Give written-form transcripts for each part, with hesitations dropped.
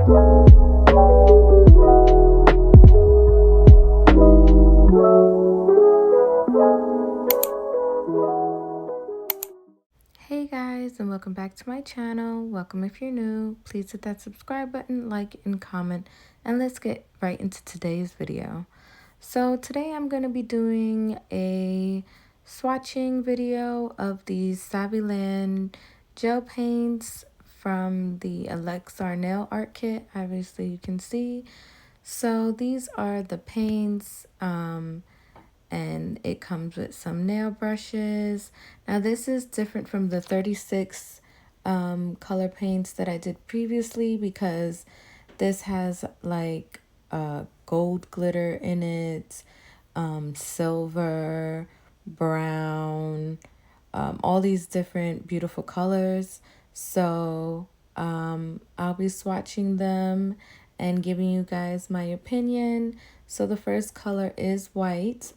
Hey guys, and welcome back to my channel. Welcome if you're new. Please hit that subscribe button, like, and comment, and let's get right into today's video. So today I'm going to be doing a swatching video of these Saviland gel paints from the Alexar nail art kit. Obviously you can see. So these are the paints, and it comes with some nail brushes. Now this is different from the 36 color paints that I did previously, because this has like gold glitter in it, silver, brown, all these different beautiful colors. So I'll be swatching them and giving you guys my opinion. So the first color is white,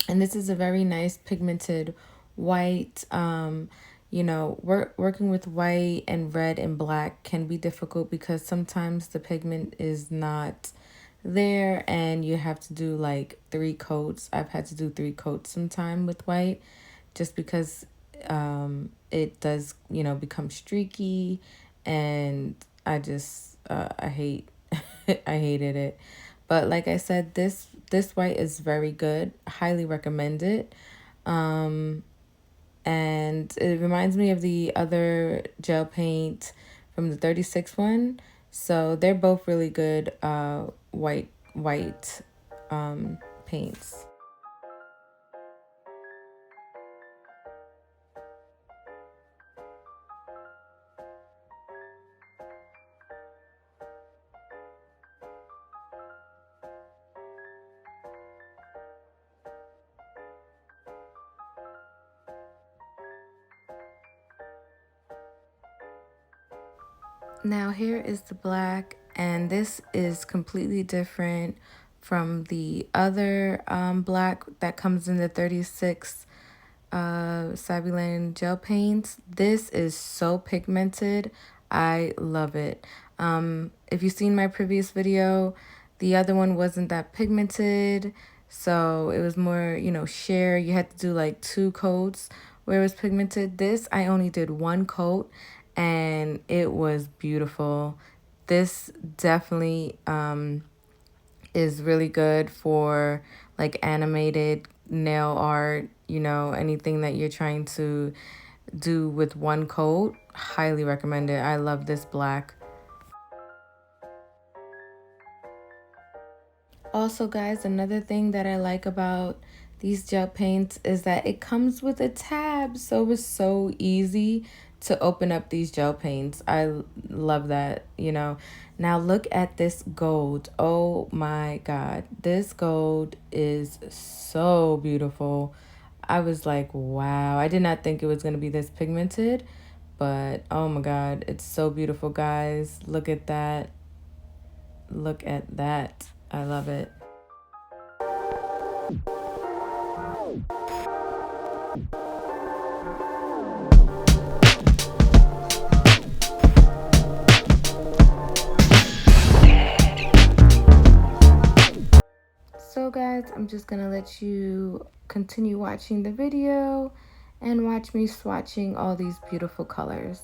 and this is a very nice pigmented white. You know, working with white and red and black can be difficult because sometimes the pigment is not there and you have to do like 3 coats. I've had to do 3 coats sometime with white, just because it does, you know, become streaky, and I just I hate I hated it. But like I said, this white is very good. Highly recommend it. And it reminds me of the other gel paint from the 36 one. So they're both really good white paints. Now here is the black, and this is completely different from the other black that comes in the 36 Saviland gel paints. This is so pigmented. I love it. If you've seen my previous video, the other one wasn't that pigmented, so it was more, you know, sheer. You had to do like 2 coats where it was pigmented. This I only did 1 coat, and it was beautiful. This definitely is really good for like animated nail art, you know, anything that you're trying to do with 1 coat. Highly recommend it. I love this black. Also guys, another thing that I like about these gel paints is that it comes with a tab, so it's so easy to open up these gel paints. I love that, you know. Now look at this gold. Oh my god, this gold is so beautiful. I was like, wow, I did not think it was going to be this pigmented, but oh my god, it's so beautiful, guys. Look at that. Look at that. I love it. So guys, I'm just gonna let you continue watching the video and watch me swatching all these beautiful colors.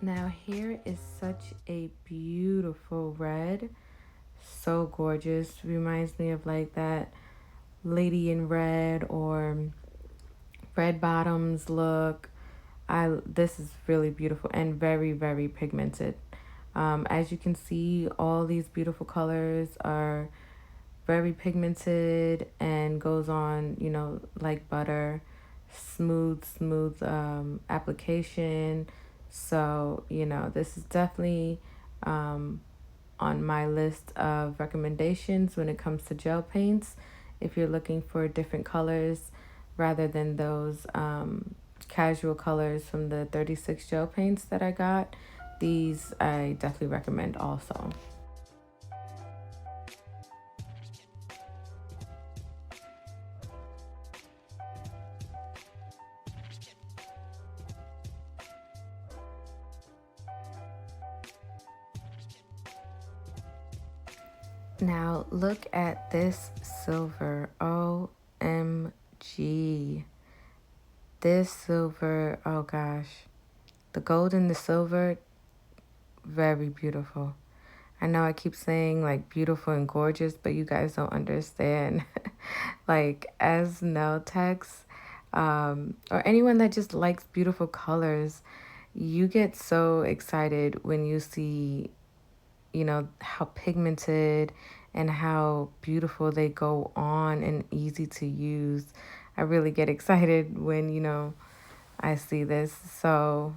Now here is such a beautiful red. So gorgeous. Reminds me of like that lady in red or red bottoms look. This is really beautiful and very, very pigmented. As you can see, all these beautiful colors are very pigmented and goes on, you know, like butter. Smooth application. So, you know, this is definitely on my list of recommendations when it comes to gel paints. If you're looking for different colors rather than those casual colors from the 36 gel paints that I got, these I definitely recommend also. Now look at this silver. OMG. This silver, oh gosh. The gold and the silver, very beautiful. I know I keep saying like beautiful and gorgeous, but you guys don't understand. Like as nail techs, or anyone that just likes beautiful colors, you get so excited when you see, you know, how pigmented and how beautiful they go on and easy to use. I really get excited when, you know, I see this. So,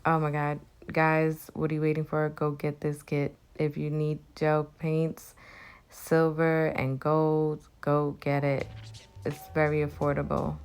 oh my God, guys, what are you waiting for? Go get this kit. If you need gel paints, silver and gold, go get it. It's very affordable.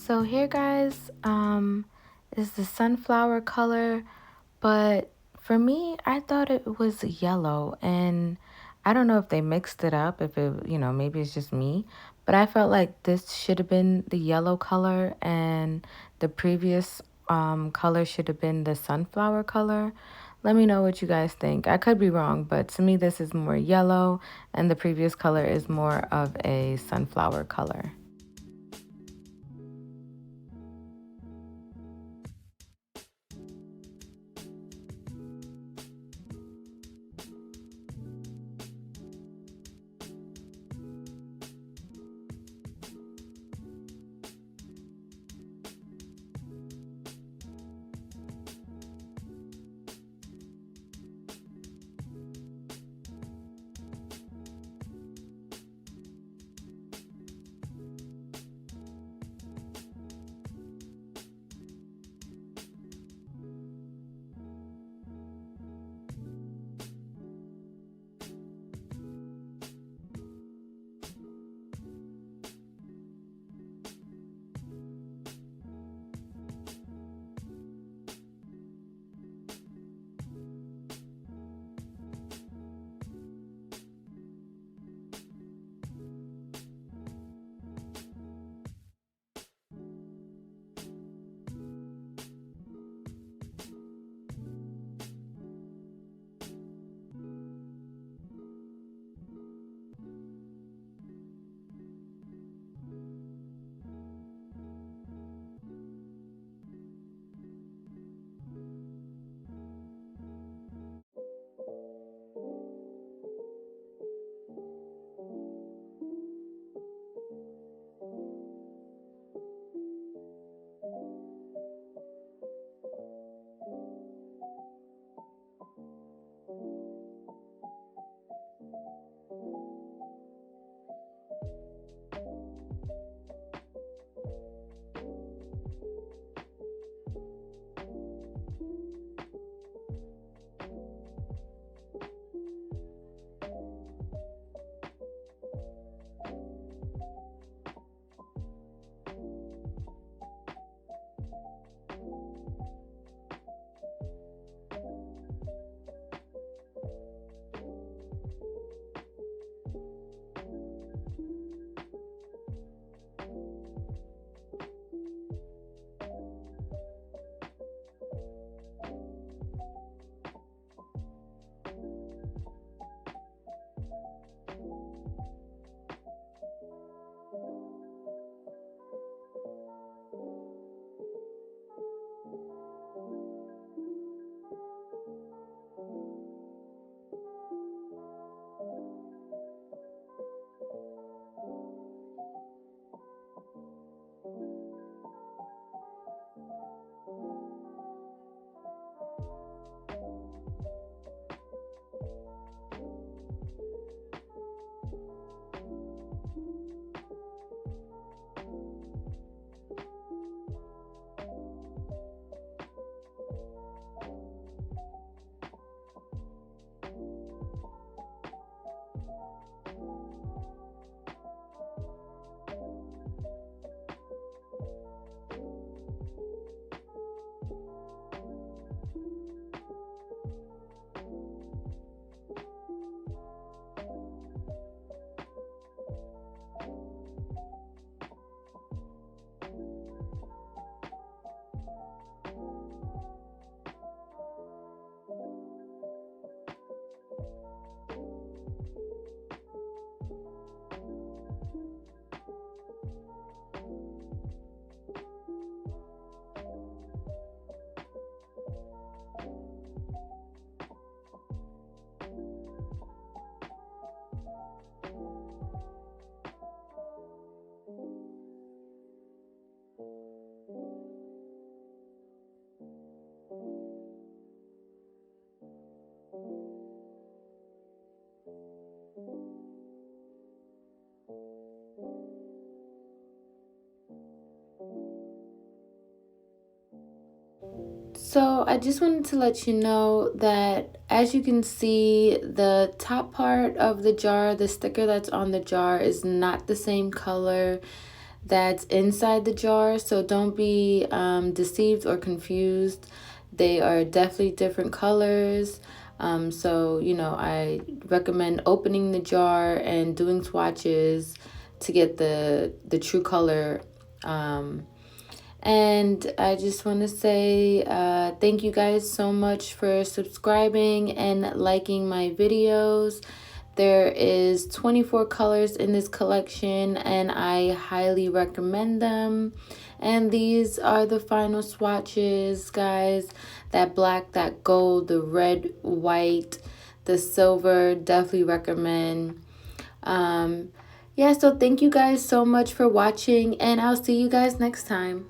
So here, guys, is the sunflower color, but for me, I thought it was yellow, and I don't know if they mixed it up, if it, maybe it's just me, but I felt like this should have been the yellow color, and the previous color should have been the sunflower color. Let me know what you guys think. I could be wrong, but to me, this is more yellow, and the previous color is more of a sunflower color. So I just wanted to let you know that, as you can see, the top part of the jar, the sticker that's on the jar, is not the same color that's inside the jar, so don't be deceived or confused. They are definitely different colors. So, you know, I recommend opening the jar and doing swatches to get the true color. And I just want to say thank you guys so much for subscribing and liking my videos. There is 24 colors in this collection and I highly recommend them. And these are the final swatches, guys. That black, that gold, the red, white, the silver, definitely recommend. Yeah, so thank you guys so much for watching and I'll see you guys next time.